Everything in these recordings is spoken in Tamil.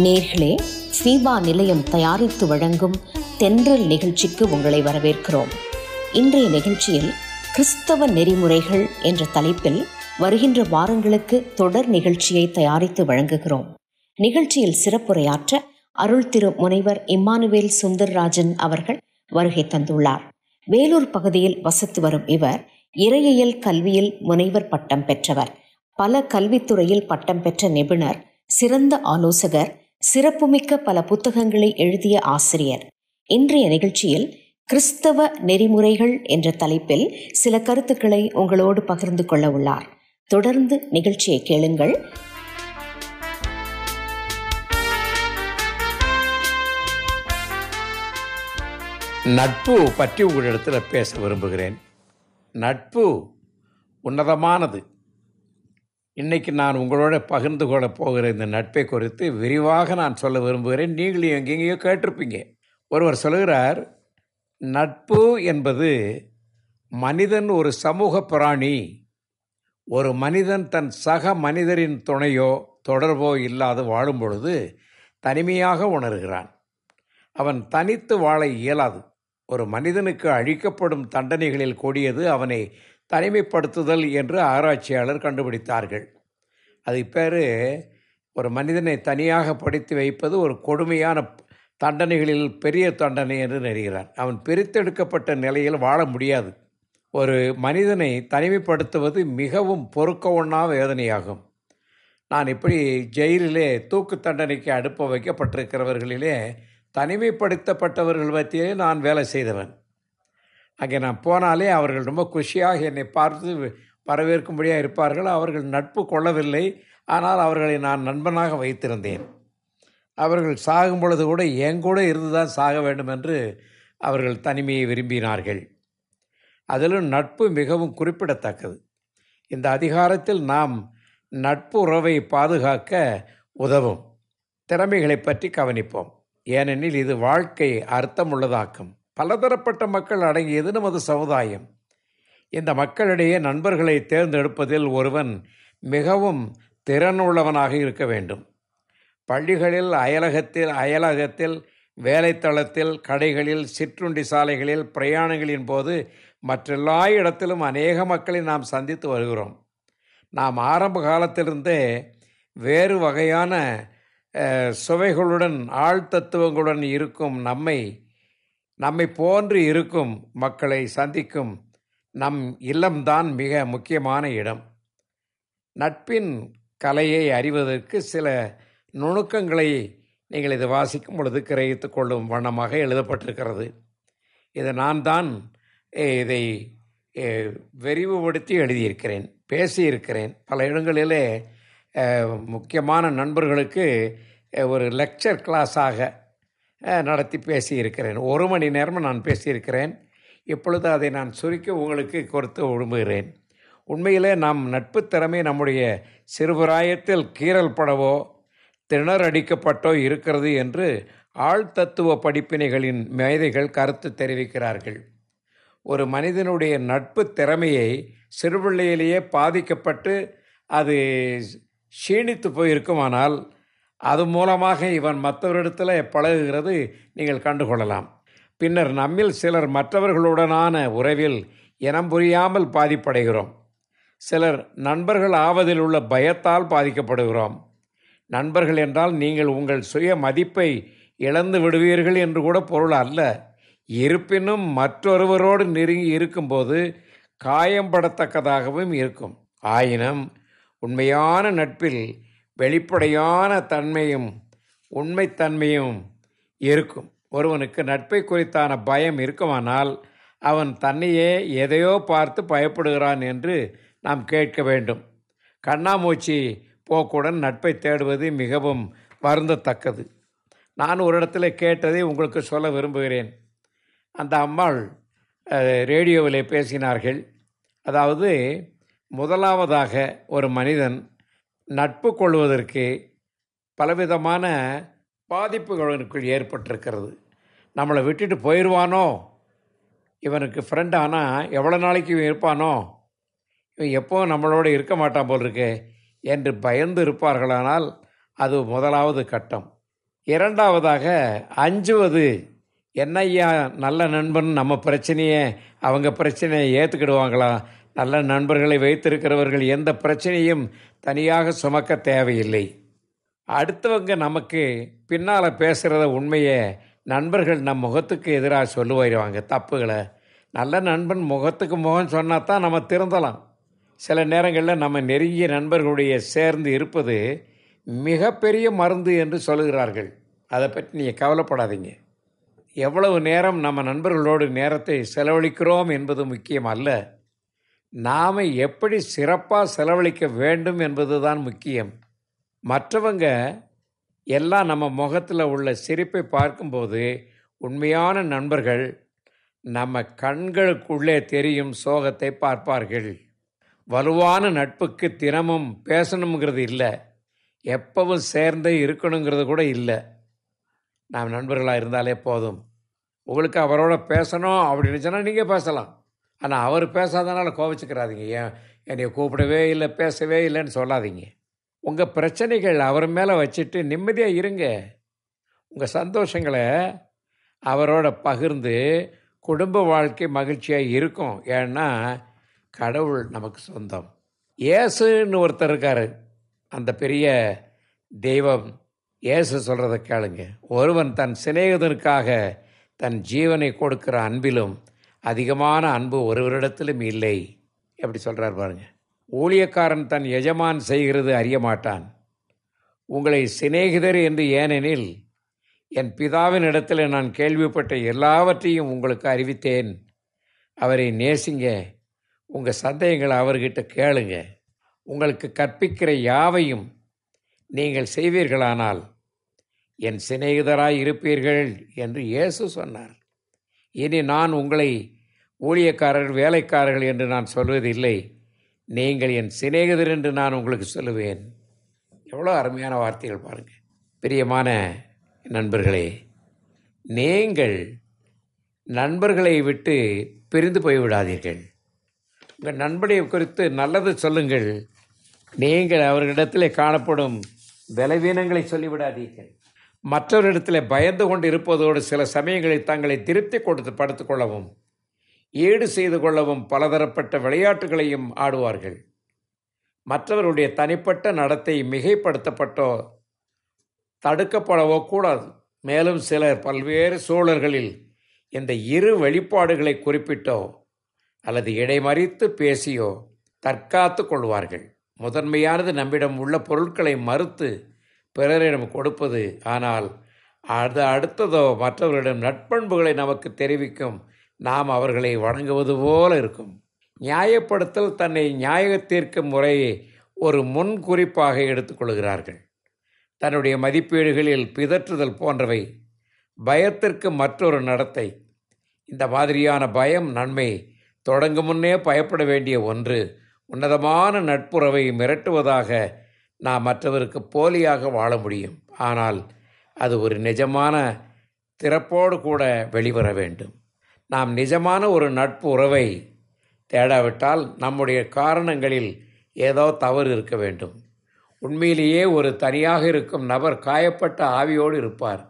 நேர்களே, ஃபீபா நிலையம் தயாரித்து வழங்கும் தென்றல் நிகழ்ச்சிக்கு உங்களை வரவேற்கிறோம். இன்றைய நிகழ்ச்சியில் கிறிஸ்தவ நெறிமுறைகள் என்ற தலைப்பில் வருகின்ற வாரங்களுக்கு தொடர் நிகழ்ச்சியை தயாரித்து வழங்குகிறோம். நிகழ்ச்சியில் சிறப்புரையாற்ற அருள் திரு முனைவர் இம்மானுவேல் சுந்தர்ராஜன் அவர்கள் வருகை தந்துள்ளார். வேலூர் பகுதியில் வசித்து வரும் இவர் இறையியல் கல்வியில் முனைவர் பட்டம் பெற்றவர், பல கல்வித்துறையில் பட்டம் பெற்ற நிபுணர், சிறந்த ஆலோசகர், சிறப்புமிக்க பல புத்தகங்களை எழுதிய ஆசிரியர். இன்றைய நிகழ்ச்சியில் கிறிஸ்தவ நெறிமுறைகள் என்ற தலைப்பில் சில கருத்துக்களை உங்களோடு பகிர்ந்து கொள்ள உள்ளார். தொடர்ந்து நிகழ்ச்சியை கேளுங்கள். நட்பு பற்றி உங்களிடத்தில் பேச விரும்புகிறேன். நட்பு உன்னதமானது. இன்னைக்கு நான் உங்களோட பகிர்ந்து கொள்ள போகிற இந்த நட்பை குறித்து விரிவாக நான் சொல்ல விரும்புகிறேன். நீங்களும் எங்கெங்கேயோ கேட்டிருப்பீங்க. ஒருவர் சொல்கிறார், நட்பு என்பது மனிதன் ஒரு சமூக பிராணி. ஒரு மனிதன் தன் சக மனிதரின் துணையோ தொடர்போ இல்லாது வாழும் பொழுது தனிமையாக உணர்கிறான். அவன் தனித்து வாழ இயலாது. ஒரு மனிதனுக்கு அளிக்கப்படும் தண்டனைகளில் கூடியது அவனை தனிமைப்படுத்துதல் என்று ஆராய்ச்சியாளர் கண்டுபிடித்தார்கள். அது பேர் ஒரு மனிதனை தனியாக படுத்தி வைப்பது ஒரு கொடுமையான தண்டனைகளில் பெரிய தண்டனை என்று நினைக்கிறார். அவன் பிரித்தெடுக்கப்பட்ட நிலையில் வாழ முடியாது. ஒரு மனிதனை தனிமைப்படுத்துவது மிகவும் பொறுக்க ஒண்ணா வேதனையாகும். நான் இப்படி ஜெயிலிலே தூக்கு தண்டனைக்கு அனுப்ப வைக்கப்பட்டிருக்கிறவர்களிலே தனிமைப்படுத்தப்பட்டவர்கள் மத்தியிலே நான் வேலை செய்தவன். அங்கே நான் போனாலே அவர்கள் ரொம்ப குஷியாக என்னை பார்த்து வரவேற்கும்படியாக இருப்பார்கள். அவர்கள் நட்பு கொள்ளவில்லை, ஆனால் அவர்களை நான் நண்பனாக வைத்திருந்தேன். அவர்கள் சாகும் பொழுது கூட என் கூட இருந்து தான் சாக வேண்டும் என்று அவர்கள் தனிமையை விரும்பினார்கள். அதிலும் நட்பு மிகவும் குறிப்பிடத்தக்கது. இந்த அதிகாரத்தில் நாம் நட்பு உறவை பாதுகாக்க உதவும் திறமைகளை பற்றி கவனிப்போம். ஏனெனில் இது வாழ்க்கை அர்த்தமுள்ளதாக்கும். பலதரப்பட்ட மக்கள் அடங்கியது நமது சமுதாயம். இந்த மக்களிடையே நண்பர்களை தேர்ந்தெடுப்பதில் ஒருவன் மிகவும் திறனுள்ளவனாக இருக்க வேண்டும். பள்ளிகளில், அயலகத்தில், வேலைத்தளத்தில், கடைகளில், சிற்றுண்டி சாலைகளில், பிரயாணங்களின் போது மற்றெல்லா இடத்திலும் அநேக மக்களை நாம் சந்தித்து வருகிறோம். நாம் ஆரம்ப காலத்திலிருந்தே வேறு வகையான சுவைகளுடன் ஆழ்தத்துவங்களுடன் இருக்கும் நம்மை போன்று இருக்கும் மக்களை சந்திக்கும் நம் இல்லம்தான் மிக முக்கியமான இடம். நட்பின் கலையை அறிவதற்கு சில நுணுக்கங்களை நீங்கள் இது வாசிக்கும் பொழுது கிரகித்து கொள்ளும் வண்ணமாக எழுதப்பட்டிருக்கிறது. இதை நான் தான் இதை விரிவுபடுத்தி எழுதியிருக்கிறேன், பேசியிருக்கிறேன். பல இடங்களிலே முக்கியமான நண்பர்களுக்கு ஒரு லெக்சர் கிளாஸாக நடத்தி பேசியிருக்கிறேன். 1 மணி நேரம் நான் பேசியிருக்கிறேன். இப்பொழுது அதை நான் சுருக்கி உங்களுக்கு கொடுத்து விரும்புகிறேன். உண்மையிலே நாம் நட்பு திறமை நம்முடைய சிறுபிராயத்தில் கீறல் படவோ திணறடிக்கப்பட்டோ இருக்கிறது என்று ஆழ்தத்துவ படிப்பினைகளின் மேதைகள் கருத்து தெரிவிக்கிறார்கள். ஒரு மனிதனுடைய நட்பு திறமையை சிறுபிள்ளையிலேயே பாதிக்கப்பட்டு அது க்ஷீணித்து போயிருக்குமானால் அது மூலமாக இவன் மற்றவரிடத்தில் பழகுகிறது நீங்கள் கண்டுகொள்ளலாம். பின்னர் நம்மில் சிலர் மற்றவர்களுடனான உறவில் இனம் புரியாமல் பாதிப்படைகிறோம். சிலர் நண்பர்கள் ஆவதில் உள்ள பயத்தால் பாதிக்கப்படுகிறோம். நண்பர்கள் என்றால் நீங்கள் உங்கள் சுய மதிப்பை இழந்து விடுவீர்கள் என்று கூட பொருள் அல்ல. இருப்பினும் மற்றொருவரோடு நெருங்கி இருக்கும்போது காயம்படத்தக்கதாகவும் இருக்கும். ஆயினும் உண்மையான நட்பில் வெளிப்படையான தன்மையும் உண்மைத்தன்மையும் இருக்கும். ஒருவனுக்கு நட்பை குறித்தான பயம் இருக்குமானால் அவன் தன்னையே எதையோ பார்த்து பயப்படுகிறான் என்று நாம் கேட்க வேண்டும். கண்ணாமூச்சி போக்குடன் நட்பை தேடுவது மிகவும் வருந்தத்தக்கது. நான் ஒரு இடத்துல கேட்டதை உங்களுக்கு சொல்ல விரும்புகிறேன். அந்த அம்மாள் ரேடியோவில் பேசினார்கள். அதாவது, முதலாவதாக ஒரு மனிதன் நட்பு கொள்வதற்கு பலவிதமான பாதிப்புகளுக்குள் ஏற்பட்டிருக்கிறது. நம்மளை விட்டுட்டு போயிடுவானோ, இவனுக்கு ஃப்ரெண்ட் ஆனால் எவ்வளோ நாளைக்கு இவன் இருப்பானோ, இவன் எப்போ நம்மளோட இருக்க மாட்டான் போல் இருக்கே என்று பயந்து இருப்பார்களானால் அது முதலாவது கட்டம். இரண்டாவதாக அஞ்சுவது. என்னய்யா நல்ல நண்பன், நம்ம பிரச்சனையை அவங்க பிரச்சனையை ஏற்றுக்கிடுவாங்களா? நல்ல நண்பர்களை வைத்திருக்கிறவர்கள் எந்த பிரச்சனையும் தனியாக சுமக்க தேவையில்லை. அடுத்தவங்க நமக்கு பின்னால் பேசுகிறத உண்மையை நண்பர்கள் நம் முகத்துக்கு எதிராக சொல்லுவாங்க தப்புகளை. நல்ல நண்பன் முகத்துக்கு முகம் சொன்னால் தான் நம்ம திருந்தலாம். சில நேரங்களில் நம்ம நெருங்கிய நண்பர்களுடைய சேர்ந்து இருப்பது மிகப்பெரிய மருந்து என்று சொல்லுகிறார்கள். அதை பற்றி நீங்கள் கவலைப்படாதீங்க. எவ்வளவு நேரம் நம்ம நண்பர்களோடு நேரத்தை செலவழிக்கிறோம் என்பது முக்கியம் அல்ல, நாம் எப்படி சிறப்பாக செலவழிக்க வேண்டும் என்பது தான் முக்கியம். மற்றவங்க எல்லாம் நம்ம முகத்தில் உள்ள சிரிப்பை பார்க்கும்போது உண்மையான நண்பர்கள் நம்ம கண்களுக்குள்ளே தெரியும் சோகத்தை பார்ப்பார்கள். வலுவான நட்புக்கு தினமும் பேசணுங்கிறது இல்லை, எப்பவும் சேர்ந்தே இருக்கணுங்கிறது கூட இல்லை. நாம் நண்பர்களாக இருந்தாலே போதும். உங்களுக்கு அவரோட பேசணும் அப்படின்னு சொன்னால் நீங்கள் பேசலாம். ஆனால் அவர் பேசாதனால கோவிச்சுக்கிறாதீங்க. என்னை கூப்பிடவே இல்லை, பேசவே இல்லைன்னு சொல்லாதீங்க. உங்கள் பிரச்சனைகள் அவர் மேலே வச்சுட்டு நிம்மதியாக இருங்க. உங்கள் சந்தோஷங்களை அவரோட பகிர்ந்து குடும்ப வாழ்க்கை மகிழ்ச்சியாக இருக்கும். ஏன்னா கடவுள் நமக்கு சொந்தம். இயேசுன்னு ஒருத்தர் இருக்கார், அந்த பெரிய தெய்வம். இயேசு சொல்கிறத கேளுங்க. ஒருவன் தன் சிநேகிதனுக்காக தன் ஜீவனை கொடுக்கிற அன்பிலும் அதிகமான அன்பு ஒருவரிடத்திலும் இல்லை. எப்படி சொல்கிறார் பாருங்க. ஊழியக்காரன் தன் எஜமான் செய்கிறது அறிய மாட்டான். உங்களை சிநேகிதர் என்று ஏனெனில் என் பிதாவின் இடத்துல நான் கேள்விப்பட்ட எல்லாவற்றையும் உங்களுக்கு அறிவித்தேன். அவரை நேசிங்க, உங்கள் சந்தேகங்களை அவர்கிட்ட கேளுங்க. உங்களுக்கு கற்பிக்கிற யாவையும் நீங்கள் செய்வீர்களானால் என் சிநேகிதராய் இருப்பீர்கள் என்று இயேசு சொன்னார். இனி நான் உங்களை ஊழியக்காரர்கள் வேலைக்காரர்கள் என்று நான் சொல்வதில்லை, நீங்கள் என் சிநேகிதர் என்று நான் உங்களுக்கு சொல்லுவேன். எவ்வளோ அருமையான வார்த்தைகள் பாருங்கள். பிரியமான நண்பர்களே, நீங்கள் நண்பர்களை விட்டு பிரிந்து போய்விடாதீர்கள். உங்கள் நண்பனை குறித்து நல்லது சொல்லுங்கள். நீங்கள் அவர்களிடத்தில் காணப்படும் பலவீனங்களை சொல்லிவிடாதீர்கள். மற்றவரிடத்தில் பயந்து கொண்டு இருப்பதோடு சில சமயங்களில் தங்களை திருப்தி கொடுத்து படுத்துக்கொள்ளவும் ஈடு செய்து கொள்ளவும் பலதரப்பட்ட விளையாட்டுகளையும் ஆடுவார்கள். மற்றவருடைய தனிப்பட்ட நடத்தை மிகைப்படுத்தப்பட்டோ தடுக்கப்படவோ கூடாது. மேலும் சிலர் பல்வேறு சூழல்களில் இந்த இரு வெளிப்பாடுகளை குறிப்பிட்டோ அல்லது இடைமறித்து பேசியோ தற்காத்து கொள்வார்கள். முதன்மையானது நம்மிடம் உள்ள பொருட்களை மறுத்து பிறரிடம் கொடுப்பது. ஆனால் அது அடுத்ததோ மற்றவர்களிடம் நட்பண்புகளை நமக்கு தெரிவிக்கும் நாம் அவர்களை வணங்குவது போல இருக்கும். நியாயப்படுத்தல் தன்னை நியாயத்தீர்க்கும் முறையை ஒரு முன்குறிப்பாக எடுத்துக்கொள்கிறார்கள். தன்னுடைய மதிப்பீடுகளில் பிதற்றுதல் போன்றவை பயத்திற்கு மற்றொரு நடத்தை. இந்த மாதிரியான பயம் நன்மை தொடங்கும் முன்னே பயப்பட வேண்டிய ஒன்று. உன்னதமான நட்புறவை மிரட்டுவதாக நாம் மற்றவருக்கு போலியாக வாழ முடியும். ஆனால் அது ஒரு நிஜமான திறப்போடு கூட வெளிவர வேண்டும். நாம் நிஜமான ஒரு நட்பு உறவை தேடாவிட்டால் நம்முடைய காரணங்களில் ஏதோ தவறு இருக்க வேண்டும். உண்மையிலேயே ஒரு தனியாக இருக்கும் நபர் காயப்பட்ட ஆவியோடு இருப்பார்.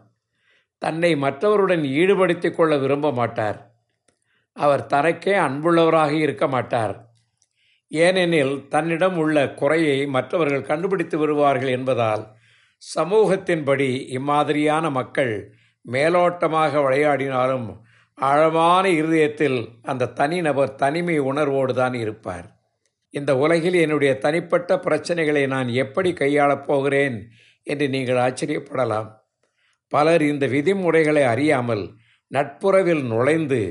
தன்னை மற்றவருடன் ஈடுபடுத்தி கொள்ள விரும்ப மாட்டார். அவர் தனக்கே அன்புள்ளவராக இருக்க மாட்டார். ஏனெனில் தன்னிடம் உள்ள குறையை மற்றவர்கள் கண்டுபிடித்து வருவார்கள் என்பதால் சமூகத்தின்படி இம்மாதிரியான மக்கள் மேலோட்டமாக விளையாடினாலும் ஆழமான இருதயத்தில் அந்த தனிநபர் தனிமை உணர்வோடு தான் இருப்பார். இந்த உலகில் என்னுடைய தனிப்பட்ட பிரச்சனைகளை நான் எப்படி கையாளப் போகிறேன் என்று நீங்கள் ஆச்சரியப்படலாம். பலர் இந்த விதிமுறைகளை அறியாமல் நட்புறவில் நுழைந்து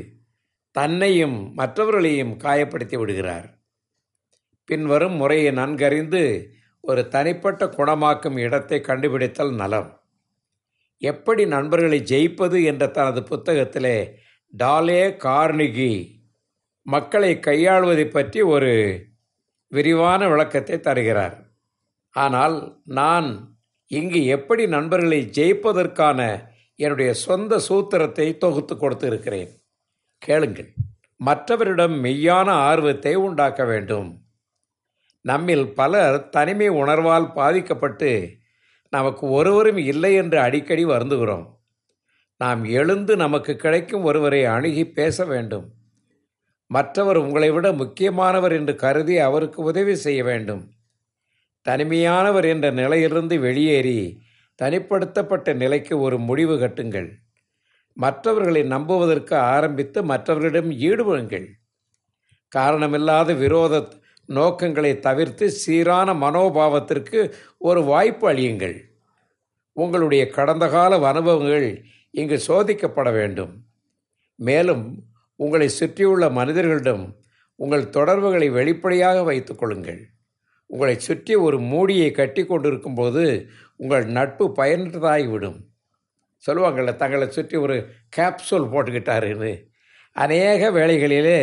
தன்னையும் மற்றவர்களையும் காயப்படுத்தி விடுகிறார். பின்வரும் முறையை நன்கறிந்து ஒரு தனிப்பட்ட குணமாக்கும் இடத்தை கண்டுபிடித்தல் நலம். எப்படி நண்பர்களை ஜெயிப்பது என்ற தனது புத்தகத்திலே டாலே கார்னிகி மக்களை கையாளுவதை பற்றி ஒரு விரிவான விளக்கத்தை தருகிறார். ஆனால் நான் இங்கு எப்படி நண்பர்களை ஜெயிப்பதற்கான என்னுடைய சொந்த சூத்திரத்தை தொகுத்து கொடுத்து இருக்கிறேன். கேளுங்கள். மற்றவரிடம் மெய்யான ஆர்வத்தை உண்டாக்க வேண்டும். நம்மில் பலர் தனிமை உணர்வால் பாதிக்கப்பட்டு நமக்கு ஒருவரும் இல்லை என்று அடிக்கடி வருந்துகிறோம். நாம் எழுந்து நமக்கு கிடைக்கும் ஒருவரை அணுகி பேச வேண்டும். மற்றவர் உங்களை விட முக்கியமானவர் என்று கருதி அவருக்கு உதவி செய்ய வேண்டும். தனிமையானவர் என்ற நிலையிலிருந்து வெளியேறி தனிப்படுத்தப்பட்ட நிலைக்கு ஒரு முடிவு கட்டுங்கள். மற்றவர்களை நம்புவதற்கு ஆரம்பித்து மற்றவர்களிடம் ஈடுபடுங்கள். காரணமில்லாத விரோத நோக்கங்களை தவிர்த்து சீரான மனோபாவத்திற்கு ஒரு வாய்ப்பு அளியுங்கள். உங்களுடைய கடந்த கால அனுபவங்கள் இங்கு சோதிக்கப்பட வேண்டும். மேலும் உங்களை சுற்றியுள்ள மனிதர்களிடம் உங்கள் தொடர்புகளை வெளிப்படையாக வைத்துக் கொள்ளுங்கள். உங்களை சுற்றி ஒரு மூடியை கட்டி கொண்டிருக்கும் போது உங்கள் நட்பு பயனற்றதாகிவிடும். சொல்லுவாங்கள்ல, தங்களை சுற்றி ஒரு கேப்சூல் போட்டுக்கிட்டாருன்னு. அநேக வேளைகளிலே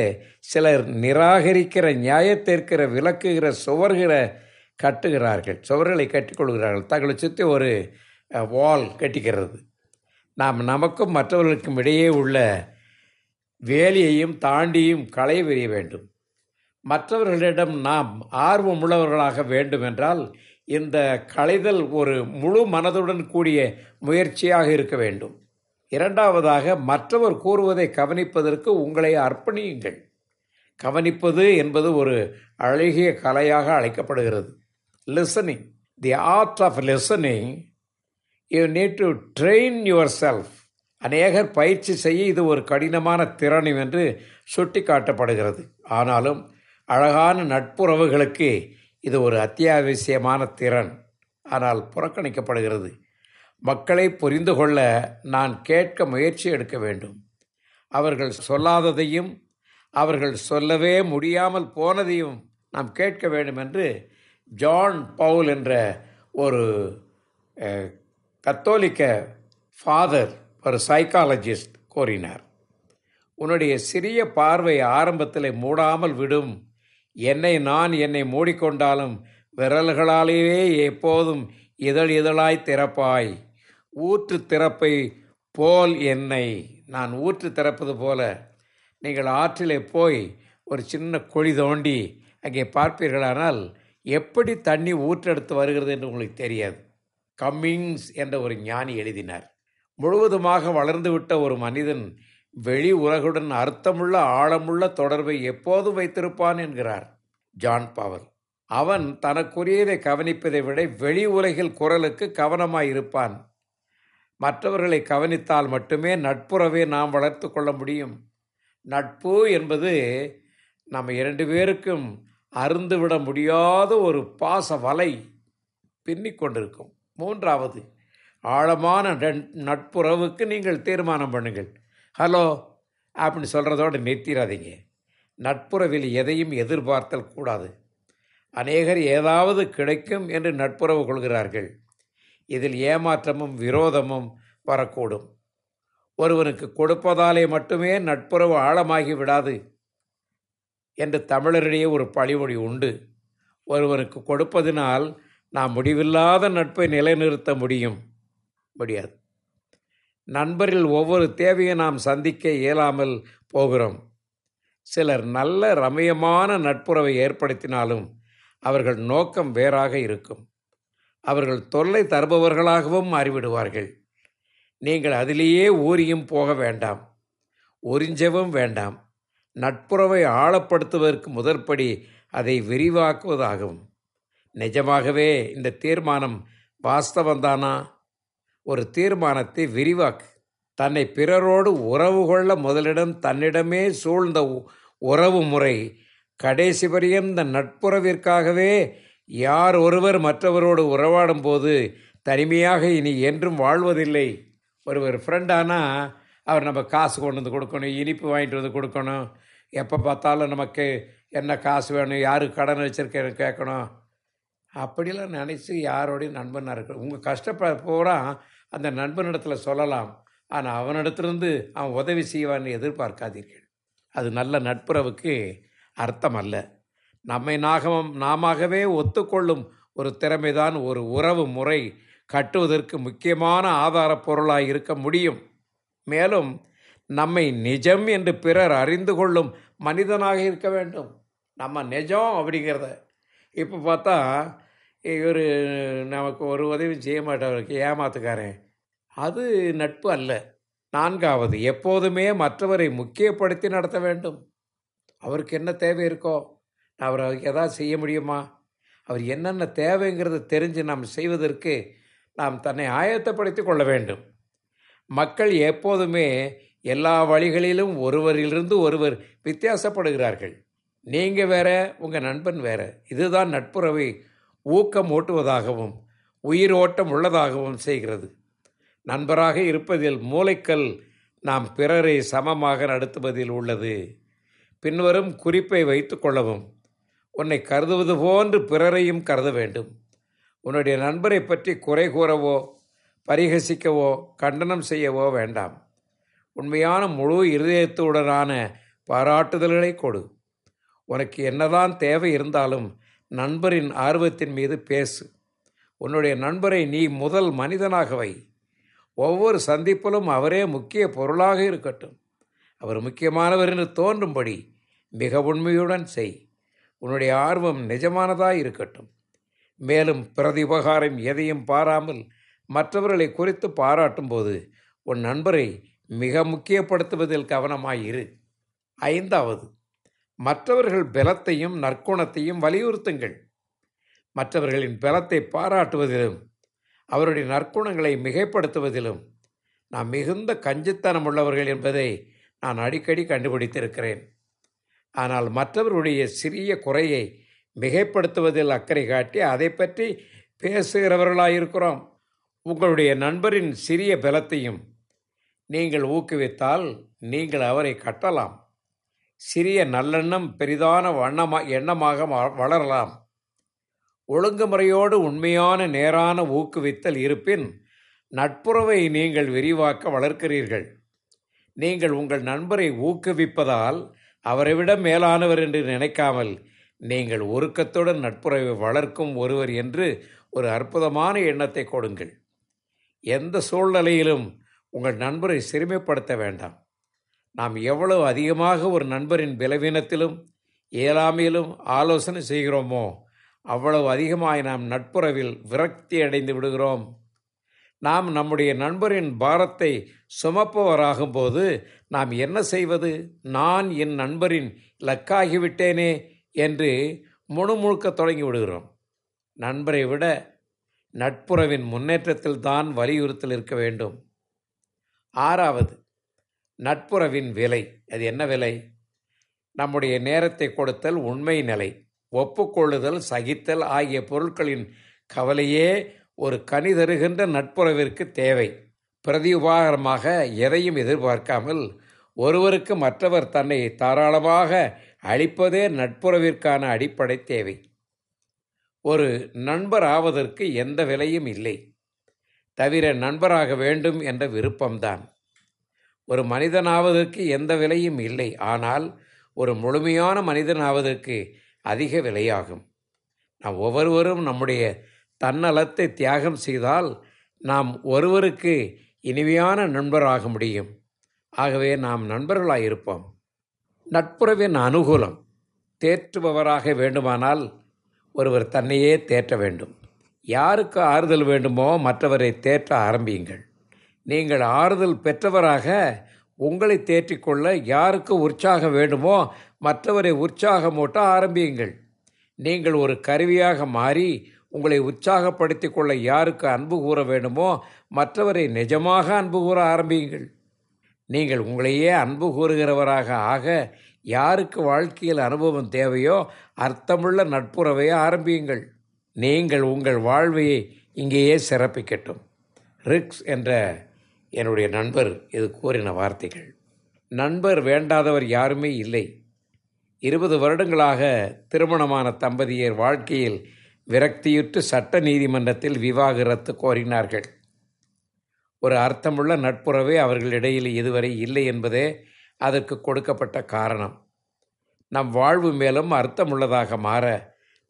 சிலர் நிராகரிக்கிற, நியாயத்திற்கிற, விளக்குகிற சுவர்களை சுவர்களை கட்டிக்கொள்கிறார்கள். தங்களை சுற்றி ஒரு வால் கட்டிக்கிறது. நாம் நமக்கும் மற்றவர்களுக்கும் இடையே உள்ள வேலியையும் தாண்டியும் களைய வேண்டும். மற்றவர்களிடம் நாம் ஆர்வமுள்ளவர்களாக வேண்டுமென்றால் இந்த களைதல் ஒரு முழு மனதுடன் கூடிய முயற்சியாக இருக்க வேண்டும். இரண்டாவதாக, மற்றவர் கூறுவதை கவனிப்பதற்கு உங்களை அர்ப்பணியுங்கள். கவனிப்பது என்பது ஒரு அழகிய கலையாக அழைக்கப்படுகிறது. Listening, the art of listening, you need to train yourself. அநேகர் பயிற்சி செய்ய இது ஒரு கடினமான திறன் என்று சுட்டி காட்டப்படுகிறது. ஆனாலும் அழகான நட்புறவுகளுக்கு இது ஒரு அத்தியாவசியமான திறன். ஆனால் புறக்கணிக்கப்படுகிறது. மக்களை புரிந்து கொள்ள நான் கேட்க முயற்சி எடுக்க வேண்டும். அவர்கள் சொல்லாததையும் அவர்கள் சொல்லவே முடியாமல் போனதையும் நாம் கேட்க வேண்டும் என்று ஜான் பவுல் என்ற ஒரு கத்தோலிக்க ஃபாதர், ஒரு சைக்காலஜிஸ்ட் கூறினார். உன்னுடைய சிறிய பார்வை ஆரம்பத்தில் மூடாமல் விடும். என்னை மூடிக்கொண்டாலும் விரல்களாலேயே எப்போதும் இதழாய் திறப்பாய். ஊற்று திறப்பை போல் என்னை நான் ஊற்று திறப்பது போல நீங்கள் ஆற்றிலே போய் ஒரு சின்ன குழி தோண்டி அங்கே பார்ப்பீர்களானால் எப்படி தண்ணி ஊற்றெடுத்து வருகிறது என்று உங்களுக்கு தெரியாது. கம்மிங்ஸ் என்ற ஒரு ஞானி எழுதினார். முழுவதுமாக வளர்ந்துவிட்ட ஒரு மனிதன் வெளி உலகுடன் அர்த்தமுள்ள ஆழமுள்ள தொடர்பை எப்போதும் வைத்திருப்பான் என்கிறார் ஜான் பவுல். அவன் தனக்குரியதை கவனிப்பதை விட வெளி உலகில் குரலுக்கு கவனமாயிருப்பான். மற்றவர்களை கவனித்தால் மட்டுமே நட்புறவை நாம் வளர்த்து கொள்ள முடியும். நட்பு என்பது நம்ம இரண்டு பேருக்கும் அருந்துவிட முடியாத ஒரு பாச வலை பின்னிக்கொண்டிருக்கும். மூன்றாவது, ஆழமான நட்புறவுக்கு நீங்கள் தீர்மானம் பண்ணுங்கள். ஹலோ அப்படின்னு சொல்கிறதோடு நிறுத்திடாதீங்க. நட்புறவில் எதையும் எதிர்பார்த்தல் கூடாது. அநேகர் ஏதாவது கிடைக்கும் என்று நட்புறவு கொள்கிறார்கள். இதில் ஏமாற்றமும் விரோதமும் வரக்கூடும். ஒருவனுக்கு கொடுப்பதாலே மட்டுமே நட்புறவு ஆழமாகி விடாது என்று தமிழரிடையே ஒரு பழமொழி உண்டு. ஒருவனுக்கு கொடுப்பதினால் நாம் முடிவில்லாத நட்பை நிலைநிறுத்த முடியாது. நண்பரில் ஒவ்வொரு தேவையை நாம் சந்திக்க இயலாமல் போகிறோம். சிலர் நல்ல ரம்யமான நட்புறவை ஏற்படுத்தினாலும் அவர்கள் நோக்கம் வேறாக இருக்கும். அவர்கள் தொல்லை தருபவர்களாகவும் மாறிவிடுவார்கள். நீங்கள் அதிலேயே ஊறியும் போக வேண்டாம், உறிஞ்சவும் வேண்டாம். நட்புறவை ஆழப்படுத்துவதற்கு முதற்படி அதை விரிவாக்குவதாகும். நிஜமாகவே இந்த தீர்மானம் வாஸ்தவந்தானா? ஒரு தீர்மானத்தை விரிவாக்கு. தன்னை பிறரோடு உறவு கொள்ள முதலிடம் தன்னிடமே சூழ்ந்த உறவு முறை கடைசி வரையும் இந்த நட்புறவிற்காகவே யார் ஒருவர் மற்றவரோடு உறவாடும் போது தனிமையாக இனி என்றும் வாழ்வதில்லை. ஒருவர் ஃப்ரெண்டானால் அவர் நம்ம காசு கொண்டு வந்து கொடுக்கணும், இனிப்பு வாங்கிட்டு வந்து கொடுக்கணும், எப்போ பார்த்தாலும் நமக்கு என்ன காசு வேணும், யாருக்கு கடன் வச்சுருக்கேன்னு கேட்கணும். அப்படிலாம் நினச்சி யாரோடையும் நண்பனாக இருக்கணும். உங்கள் கஷ்டப்பட பூரா அந்த நண்பனிடத்தில் சொல்லலாம். ஆனால் அவனிடத்திலிருந்து அவன் உதவி செய்வான்னு எதிர்பார்க்காதீர்கள். அது நல்ல நட்புறவுக்கு அர்த்தம் அல்ல. நம்மை நாமவே ஒத்துக்கொள்ளும் ஒரு திறமைதான் ஒரு உறவு முறை கட்டுவதற்கு முக்கியமான ஆதார பொருளாக இருக்க முடியும். மேலும் நம்மை நிஜம் என்று பிறர் அறிந்து கொள்ளும் மனிதனாக இருக்க வேண்டும். நம்ம நிஜம் அப்படிங்கிறத இப்போ பார்த்தா இவர் நமக்கு ஒரு உதவியும் செய்ய மாட்டவருக்கு ஏமாத்துக்காரன், அது நட்பு அல்ல. 4வது, எப்போதுமே மற்றவரை முக்கியப்படுத்தி நடத்த வேண்டும். அவருக்கு என்ன தேவை இருக்கோ, அவருக்கு எதாவது செய்ய முடியுமா, அவர் என்னென்ன தேவைங்கிறது தெரிஞ்சு நாம் செய்வதற்கு நாம் தன்னை ஆயத்தப்படுத்தி கொள்ள வேண்டும். மக்கள் எப்போதுமே எல்லா வழிகளிலும் ஒருவரிலிருந்து ஒருவர் வித்தியாசப்படுகிறார்கள். நீங்கள் வேற, உங்கள் நண்பன் வேற. இதுதான் நட்புறவை ஊக்கம் ஊட்டுவதாகவும் உயிரோட்டம் உள்ளதாகவும் செய்கிறது. நண்பராக இருப்பதில் மூலைக்கல் நாம் பிறரை சமமாக நடத்துவதில் உள்ளது. பின்வரும் குறிப்பை வைத்து கொள்ளவும். உன்னை கருதுவது போன்று பிறரையும் கருத வேண்டும். உன்னுடைய நண்பரை பற்றி குறை கூறவோ பரிகசிக்கவோ கண்டனம் செய்யவோ வேண்டாம். உண்மையான முழு இருதயத்துடனான பாராட்டுதல்களை கொடு. உனக்கு என்னதான் தேவை இருந்தாலும் நண்பரின் ஆர்வத்தின் மீது பேசு. உன்னுடைய நண்பரை நீ முதல் மனிதனாக வை. ஒவ்வொரு சந்திப்பிலும் அவரே முக்கிய பொருளாக இருக்கட்டும். அவர் முக்கியமானவர் என்று தோன்றும்படி மிக உண்மையுடன் செய். உன்னுடைய ஆர்வம் நிஜமானதாக இருக்கட்டும். மேலும் பிரதிபகாரம் எதையும் பாராமல் மற்றவர்களை குறித்து பாராட்டும் போது உன் நண்பரை மிக முக்கியப்படுத்துவதில் கவனமாயிரு. 5வது, மற்றவர்கள் பலத்தையும் நற்குணத்தையும் வலியுறுத்துங்கள். மற்றவர்களின் பலத்தை பாராட்டுவதிலும் அவருடைய நற்குணங்களை மிகைப்படுத்துவதிலும் நாம் மிகுந்த கஞ்சித்தனம் உள்ளவர்கள் என்பதை நான் அடிக்கடி கண்டுபிடித்திருக்கிறேன். ஆனால் மற்றவர்களுடைய சிறிய குறையை மிகைப்படுத்துவதில் அக்கறை காட்டி அதை பற்றி பேசுகிறவர்களாயிருக்கிறோம். உங்களுடைய நண்பரின் சிறிய பலத்தையும் நீங்கள் ஊக்குவித்தால் நீங்கள் அவரை கட்டலாம். சிறிய நல்லெண்ணம் பெரிதான எண்ணமாக வளரலாம். ஒழுங்குமுறையோடு உண்மையான நேரான ஊக்குவித்தல் இருப்பின் நட்புறவை நீங்கள் விரிவாக்க வளர்க்கிறீர்கள். நீங்கள் உங்கள் நண்பரை ஊக்குவிப்பதால் அவரை விட மேலானவர் என்று நினைக்காமல் நீங்கள் ஒருக்கத்துடன் நட்புறவை வளர்க்கும் ஒருவர் என்று ஒரு அற்புதமான எண்ணத்தை கொடுங்கள். எந்த சூழ்நிலையிலும் உங்கள் நண்பரை சிறுமைப்படுத்த வேண்டாம். நாம் எவ்வளவு அதிகமாக ஒரு நண்பரின் பலவீனத்திலும் இயலாமையிலும் ஆலோசனை செய்கிறோமோ அவ்வளவு அதிகமாய் நாம் நட்புறவில் விரக்தி அடைந்து விடுகிறோம். நாம் நம்முடைய நண்பரின் பாரத்தை சுமப்பவராகும்போது நாம் என்ன செய்வது? நான் என் நண்பரின் இலக்காகிவிட்டேனே என்று முணுமுணுக்க தொடங்கி விடுகிறோம். நண்பரை விட நட்புறவின் முன்னேற்றத்தில் தான் வலியுறுத்தல் இருக்க வேண்டும். 6வது, நட்புறவின் விலை. அது என்ன விலை? நம்முடைய நேரத்தை கொடுத்தல், உண்மை நிலை, ஒப்புக்கொள்ளுதல், சகித்தல் ஆகிய பொருட்களின் கவலையே ஒரு கனி தருகின்ற நட்புறவிற்கு தேவை. பிரதியுபகாரமாக எதையும் எதிர்பார்க்காமல் ஒருவருக்கு மற்றவர் தன்னை தாராளமாக அளிப்பதே நட்புறவிற்கான அடிப்படை தேவை. ஒரு நண்பர் ஆவதற்கு எந்த விலையும் இல்லை, தவிர நண்பராக வேண்டும் என்ற விருப்பம்தான். ஒரு மனிதனாவதற்கு எந்த விலையும் இல்லை, ஆனால் ஒரு முழுமையான மனிதனாவதற்கு அதிக விலையாகும். நாம் ஒவ்வொருவரும் நம்முடைய தன்னலத்தை தியாகம் செய்தால் நாம் ஒருவருக்கு இனிமையான நண்பராக முடியும். ஆகவே நாம் நண்பர்களாயிருப்போம். நட்புறவின் அனுகூலம். தேற்றுபவராக வேண்டுமானால் ஒருவர் தன்னையே தேற்ற வேண்டும். யாருக்கு ஆறுதல் வேண்டுமோ மற்றவரை தேற்ற ஆரம்பியுங்கள். நீங்கள் ஆறுதல் பெற்றவராக உங்களை தேற்றிக்கொள்ள யாருக்கு உற்சாகம் வேண்டுமோ மற்றவரை உற்சாகமூட்ட ஆரம்பியுங்கள். நீங்கள் ஒரு கருவியாக மாறி உங்களை உற்சாகப்படுத்தி கொள்ள யாருக்கு அன்பு கூற வேண்டுமோ மற்றவரை நிஜமாக அன்பு கூற ஆரம்பியுங்கள். நீங்கள் உங்களையே அன்பு கூறுகிறவராக ஆக யாருக்கு வாழ்க்கையில் அனுபவம் தேவையோ அர்த்தமுள்ள நட்புறவை ஆரம்பியுங்கள். நீங்கள் உங்கள் வாழ்வை இங்கேயே சிறப்பிக்கட்டும். ரிக்ஸ் என்ற என்னுடைய நண்பர் இது கூறின வார்த்தைகள். நண்பர் வேண்டாதவர் யாருமே இல்லை. 20 வருடங்களாக திருமணமான தம்பதியர் வாழ்க்கையில் விரக்தியுற்று சட்ட நீதிமன்றத்தில் விவாகரத்து கோரினார்கள். ஒரு அர்த்தமுள்ள நட்புறவே அவர்களிடையில் இதுவரை இல்லை என்பதே அதற்கு கொடுக்கப்பட்ட காரணம். நம் வாழ்வு மேலும் அர்த்தமுள்ளதாக மாற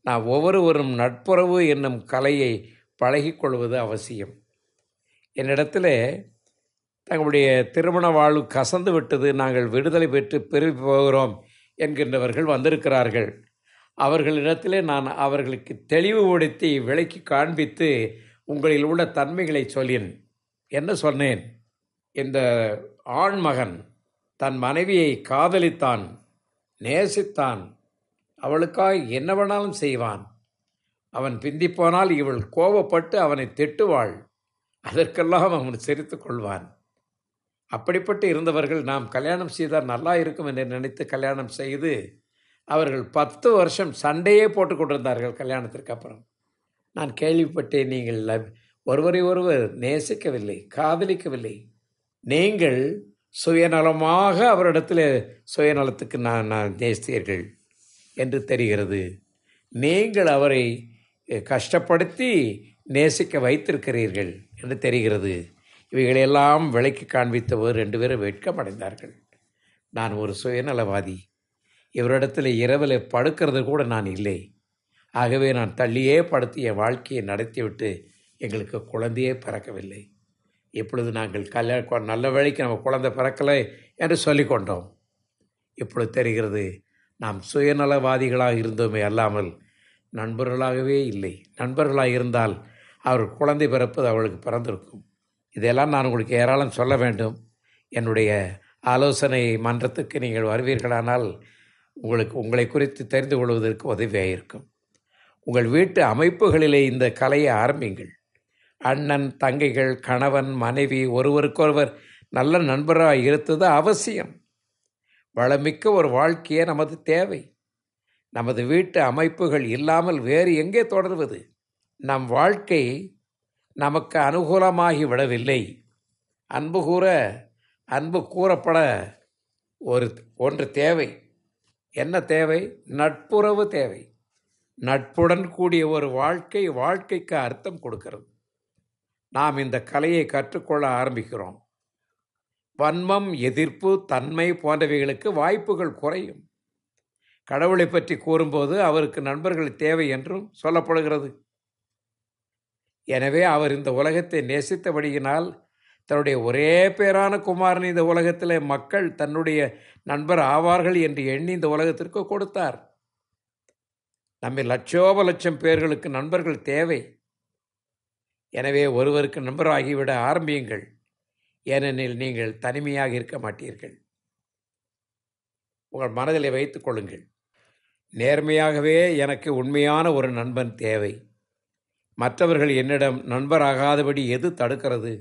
நாம் ஒவ்வொருவரும் நட்புறவு என்னும் கலையை பழகிக்கொள்வது அவசியம். என்னிடத்தில் தங்களுடைய திருமண வாழ்வு கசந்து விட்டது, நாங்கள் விடுதலை பெற்று பிரிவு போகிறோம் என்கின்றவர்கள் வந்திருக்கிறார்கள். அவர்களிடத்திலே நான் அவர்களுக்கு தெளிவுபடுத்தி விளக்கி காண்பித்து உங்களில் உள்ள தன்மைகளை சொல்லின். என்ன சொன்னேன்? இந்த ஆண்மகன் தன் மனைவியை காதலித்தான், நேசித்தான், அவளுக்காக என்ன வேணாலும் செய்வான். அவன் பிந்திப்போனால் இவள் கோபப்பட்டு அவனை திட்டுவாள், அதற்கெல்லாம் அவன் சிரித்து கொள்வான். அப்படிப்பட்டு இருந்தவர்கள் நாம் கல்யாணம் செய்தால் நல்லா இருக்கும் என்று நினைத்து கல்யாணம் செய்து அவர்கள் 10 வருஷம் சண்டையே போட்டு கொண்டிருந்தார்கள். கல்யாணத்திற்கு அப்புறம் நான் கேள்விப்பட்டேன், நீங்கள் ஒருவரை ஒருவர் நேசிக்கவில்லை, காதலிக்கவில்லை, நீங்கள் சுயநலமாக அவரிடத்தில் சுயநலத்துக்கு நான் நேசித்தீர்கள் என்று தெரிகிறது. நீங்கள் அவரை கஷ்டப்படுத்தி நேசிக்க வைத்திருக்கிறீர்கள் என்று தெரிகிறது. இவைகளெல்லாம் விளக்கி காண்பித்தவர் 2 பேரும் வெட்கமடைந்தார்கள். நான் ஒரு சுயநலவாதி, இவரிடத்தில் இரவில் படுக்கிறது கூட நான் இல்லை, ஆகவே நான் தள்ளியே படுத்து என் வாழ்க்கையை நடத்திவிட்டு எங்களுக்கு குழந்தையே பிறக்கவில்லை. இப்பொழுது நாங்கள் நல்ல வேளைக்கு நம்ம குழந்தை பிறக்கலை என்று சொல்லிக்கொண்டோம். இப்பொழுது தெரிகிறது நாம் சுயநலவாதிகளாக இருந்தோமே அல்லாமல் நண்பர்களாகவே இல்லை. நண்பர்களாக இருந்தால் அவர் குழந்தை பிறப்பது அவளுக்கு பிறந்திருக்கும். இதெல்லாம் நான் உங்களுக்கு ஏராளம் சொல்ல வேண்டும். என்னுடைய ஆலோசனை மன்றத்துக்கு நீங்கள் வருவீர்களானால் உங்களை குறித்து தெரிந்து கொள்வதற்கு உதவியாக இருக்கும். உங்கள் வீட்டு அமைப்புகளிலே இந்த கலையை ஆரம்பிங்கள். அண்ணன் தங்கைகள், கணவன் மனைவி ஒருவருக்கொருவர் நல்ல நண்பராக இருந்தது அவசியம். வளமிக்க ஒரு வாழ்க்கையே நமது தேவை. நமது வீட்டு அமைப்புகள் இல்லாமல் வேறு எங்கே தொடர்வது? நம் வாழ்க்கை நமக்கு அனுகூலமாகி விடவில்லை. அன்பு கூறப்பட ஒன்று தேவை. என்ன தேவை? நட்புறவு தேவை. நட்புடன் கூடிய ஒரு வாழ்க்கைக்கு அர்த்தம் கொடுக்கிறது. நாம் இந்த கலையை கற்றுக்கொள்ள ஆரம்பிக்கிறோம். வன்மம், எதிர்ப்பு, தன்மை போன்றவைகளுக்கு வாய்ப்புகள் குறையும். கடவுளை பற்றி கூறும்போது அவருக்கு நண்பர்கள் தேவை என்றும் சொல்லப்படுகிறது. எனவே அவர் இந்த உலகத்தை நேசித்தபடியினால் தன்னுடைய ஒரே பேரான குமாரன் இந்த உலகத்தில் மக்கள் தன்னுடைய நண்பர் ஆவார்கள் என்று எண்ணி இந்த உலகத்திற்கு கொடுத்தார். நம்ம லட்சோபலட்சம் பேர்களுக்கு நண்பர்கள் தேவை. எனவே ஒருவருக்கு நண்பராகிவிட ஆரம்பியுங்கள். ஏனெனில் நீங்கள் தனிமையாக இருக்க மாட்டீர்கள். உங்கள் மனதில் வைத்துக் கொள்ளுங்கள், நேர்மையாகவே எனக்கு உண்மையான ஒரு நண்பன் தேவை. மற்றவர்கள் என்னிடம் நண்பராகாதபடி எது தடுக்கிறது?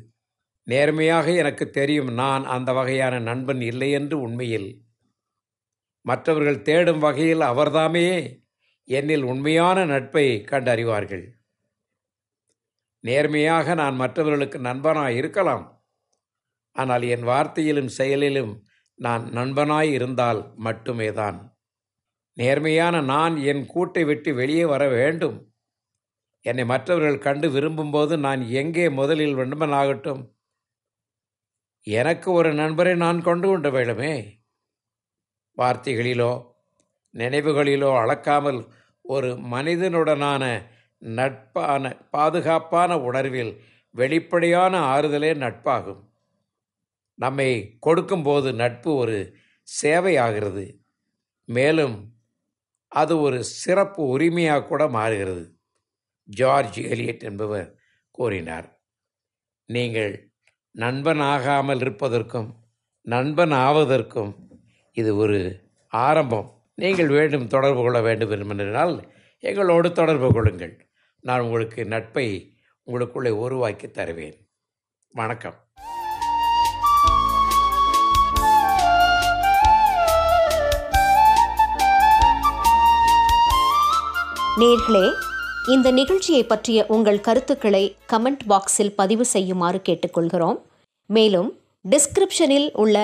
நேர்மையாக எனக்கு தெரியும் நான் அந்த வகையான நண்பன் இல்லை என்று. உண்மையில் மற்றவர்கள் தேடும் வகையில் அவர்தாமே என்னில் உண்மையான நட்பை கண்டறிவார்கள். நேர்மையாக நான் மற்றவர்களுக்கு நண்பனாய் இருக்கலாம், ஆனால் என் வார்த்தையிலும் செயலிலும் நான் நண்பனாய் இருந்தால் மட்டுமே தான். நேர்மையான நான் என் கூட்டை விட்டு வெளியே வர வேண்டும். என்னை மற்றவர்கள் கண்டு விரும்பும்போது நான் எங்கே முதலில் நண்பனாகட்டும்? எனக்கு ஒரு நண்பரை நான் கொண்டு கொண்ட வேண்டுமே. வார்த்தைகளிலோ நினைவுகளிலோ அளக்காமல் ஒரு மனிதனுடனான நட்பான பாதுகாப்பான உணர்வில் வெளிப்படையான ஆறுதலே நட்பாகும். நம்மை கொடுக்கும்போது நட்பு ஒரு சேவையாகிறது. மேலும் அது ஒரு சிறப்பு உரிமையாக கூட மாறுகிறது. ஜார்ஜ் எலியட் என்பவர் கூறினார், நீங்கள் நண்பன் ஆகாமல் இருப்பதற்கும் நண்பன் ஆவதற்கும் இது ஒரு ஆரம்பம். நீங்கள் தொடர்பு கொள்ள வேண்டும் என்றால் எங்களோடு தொடர்பு கொள்ளுங்கள். நான் உங்களுக்கு நட்பை உங்களுக்குள்ளே உருவாக்கி தருவேன். வணக்கம். நேயர்களே, இந்த நிகழ்ச்சியை பற்றிய உங்கள் கருத்துக்களை கமெண்ட் பாக்ஸில் பதிவு செய்யுமாறு கேட்டுக்கொள்கிறோம். மேலும் டிஸ்கிரிப்ஷனில் உள்ள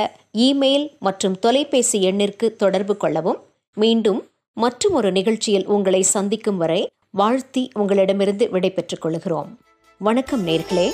இமெயில் மற்றும் தொலைபேசி எண்ணிற்கு தொடர்பு கொள்ளவும். மீண்டும் மற்றும் ஒரு நிகழ்ச்சியில் உங்களை சந்திக்கும் வரை வாழ்த்தி உங்களிடமிருந்து விடை பெற்றுக் கொள்கிறோம். வணக்கம் நேயர்களே.